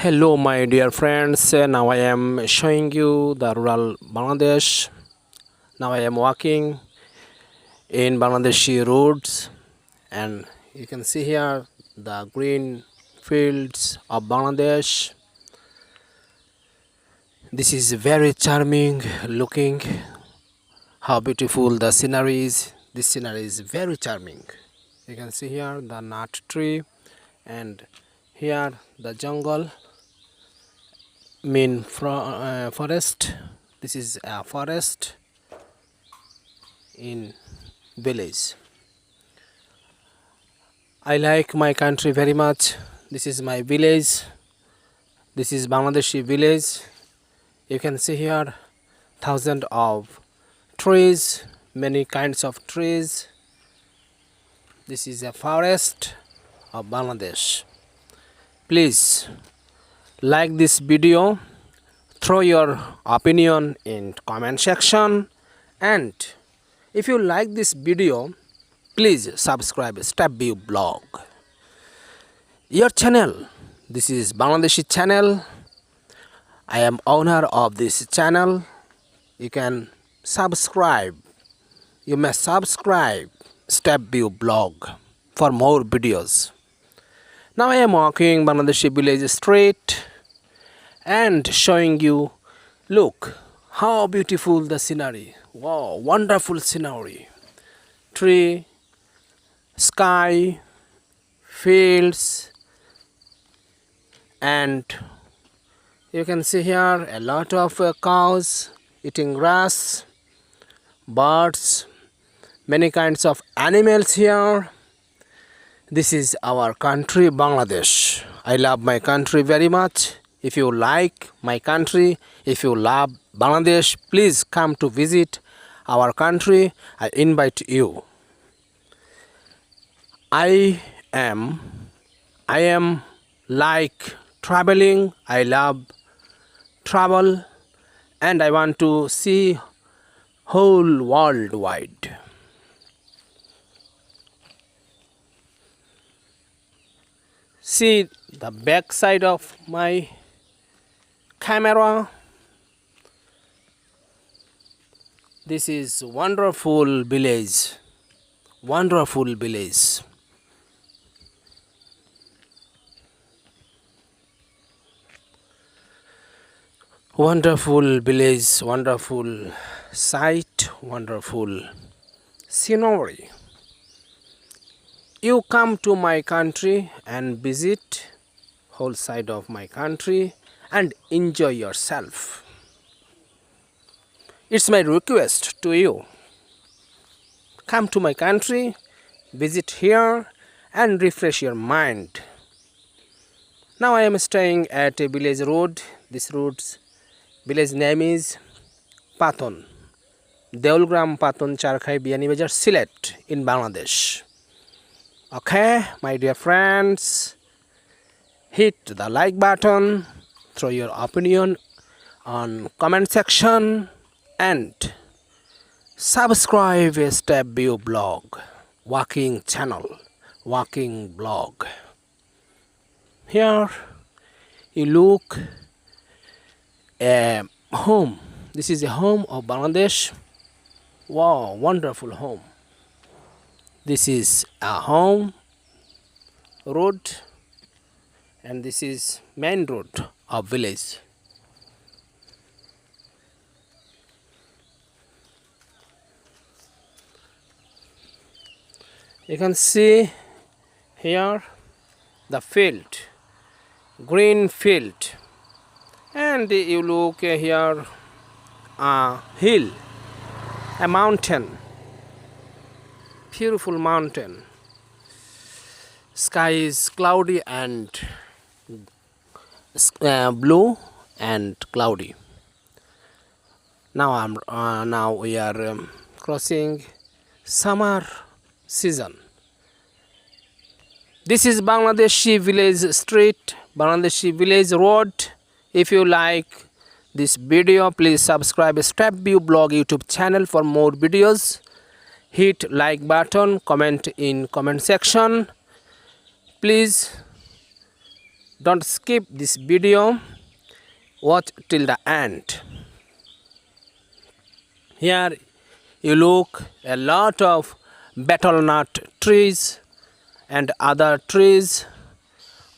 Hello, my dear friends. Now I am showing you the rural Bangladesh. Now I am walking in Bangladeshi roads, and you can see here the green fields of Bangladesh. This is very charming looking. How beautiful the scenery is. This scenery is very charming. You can see here the nut tree, and here the jungle. Forest. This is a forest in village. I like my country very much. This is my village. This is Bangladeshi village. You can see here thousands of trees, many kinds of trees. This is a forest of Bangladesh. Please like this video, throw your opinion in comment section, and if you like this video, please subscribe StepView blog. Your channel, this is Bangladeshi channel. I am owner of this channel. You can subscribe. You may subscribe StepView blog for more videos. Now I am walking Bangladeshi village street and showing you, look how beautiful the scenery. Wow, wonderful scenery. Tree, sky, fields, and you can see here a lot of cows eating grass, birds, many kinds of animals here. This is our country, Bangladesh. I love my country very much. If you like my country, if you love Bangladesh, please come to visit our country. I invite you. I am like traveling. I love travel, and I want to see whole worldwide. See the back side of my camera. This is wonderful village. Wonderful village. Wonderful village, wonderful sight, wonderful scenery. You come to my country and visit whole side of my country and enjoy yourself. It's my request to you. Come to my country, visit here and refresh your mind. Now I am staying at a village road. This road's village name is Paton. Deulgram Paton Charkhai Bianibazar, Sylhet in Bangladesh. Okay, my dear friends, hit the like button, throw your opinion on comment section, and subscribe a StepView blog, walking channel, walking blog. Here you look a home. This is a home of Bangladesh. Wow, wonderful home. This is a home road, and this is main road of village. You can see here the field, green field, and you look here a hill, a mountain, beautiful mountain. Sky is cloudy and blue and cloudy. Now we are crossing summer season. This is Bangladeshi village street, Bangladeshi village road. If you like this video, please subscribe StepView blog YouTube channel for more videos. Hit like button, comment in comment section. Please Don't skip this video. Watch till the end. Here you look a lot of betel nut trees and other trees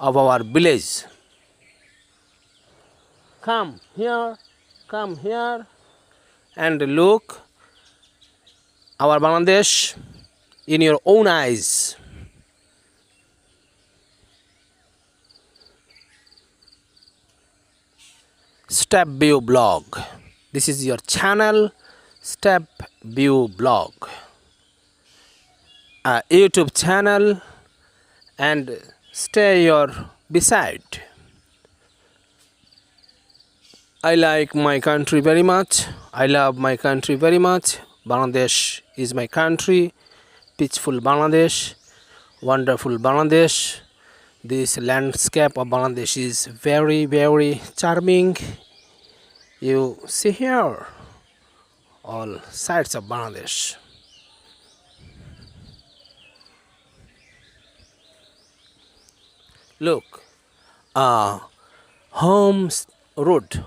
of our village. Come here and look our Bangladesh in your own eyes. StepView blog. This is your channel, StepView blog, a YouTube channel, and stay your beside. I like my country very much. I love my country very much. Bangladesh is my country. Peaceful Bangladesh, wonderful Bangladesh. This landscape of Bangladesh is very, very charming. You see here all sides of Bangladesh. Look, home road.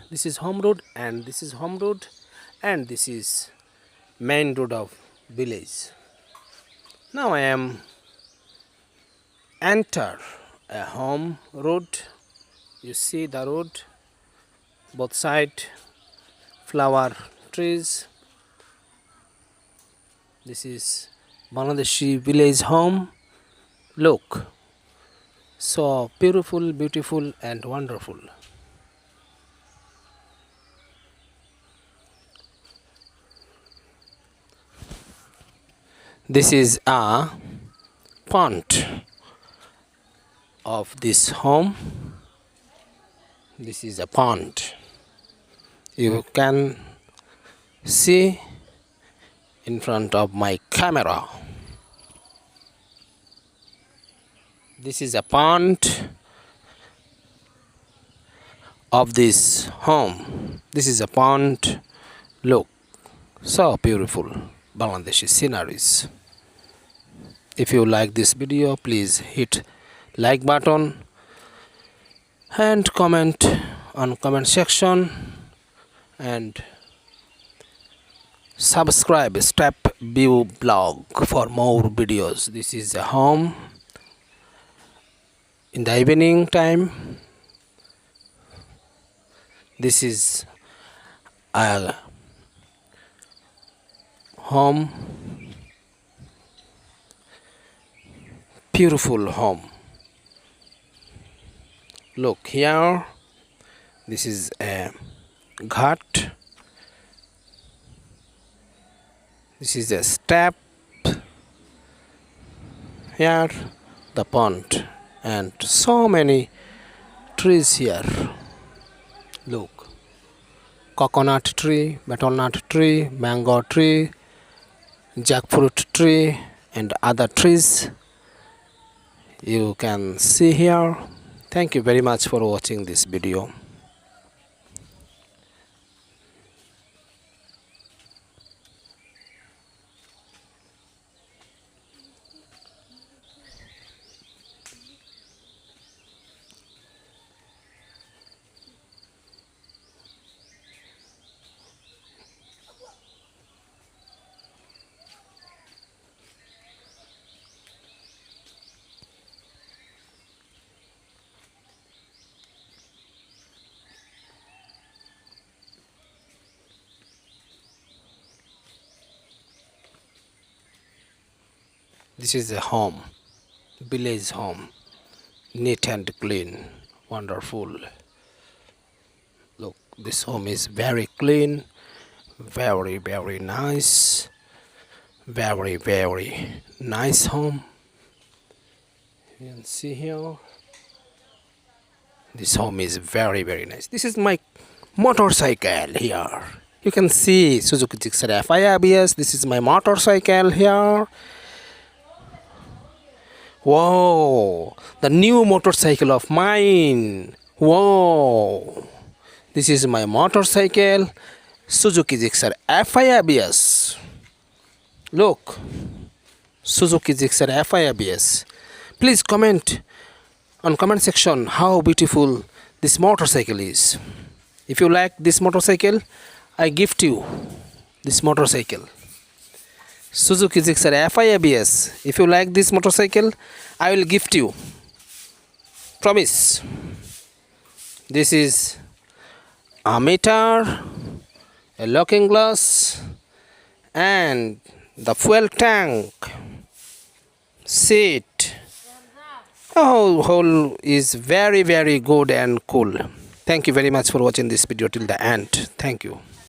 This is home road, and this is home road, and this is main road of village. Now I am enter a home road. You see the road, both side flower trees. This is Bangladeshi village home. Look, so beautiful and wonderful. This is a pond of this home. This is a pond. You can see in front of my camera. This is a pond of this home. This is a pond. Look, so beautiful Bangladeshi sceneries. If you like this video, please hit like button and comment on comment section, and subscribe StepView blog for more videos. This is a home in the evening time. This is a home, beautiful home. Look here, this is a ghat. This is a step. Here the pond, and so many trees here. Look, coconut tree, betel nut tree, mango tree, jackfruit tree, and other trees you can see here. Thank you very much for watching this video. This is a home, village home, neat and clean, wonderful. Look, this home is very clean, very nice, very nice home. You can see here, this home is very nice. This is my motorcycle here. You can see Suzuki Gixxer FI ABS. This is my motorcycle here. Wow, the new motorcycle of mine. Wow, this is my motorcycle, Suzuki Gixxer FI ABS. Look, Suzuki Gixxer FI ABS. Please comment on comment section how beautiful this motorcycle is. If you like this motorcycle, I gift you this motorcycle. Suzuki Gixxer FI ABS. If you like this motorcycle, I will gift you. Promise. This is a meter, a looking glass, and the fuel tank, seat. Whole is very good and cool. Thank you very much for watching this video till the end. Thank you.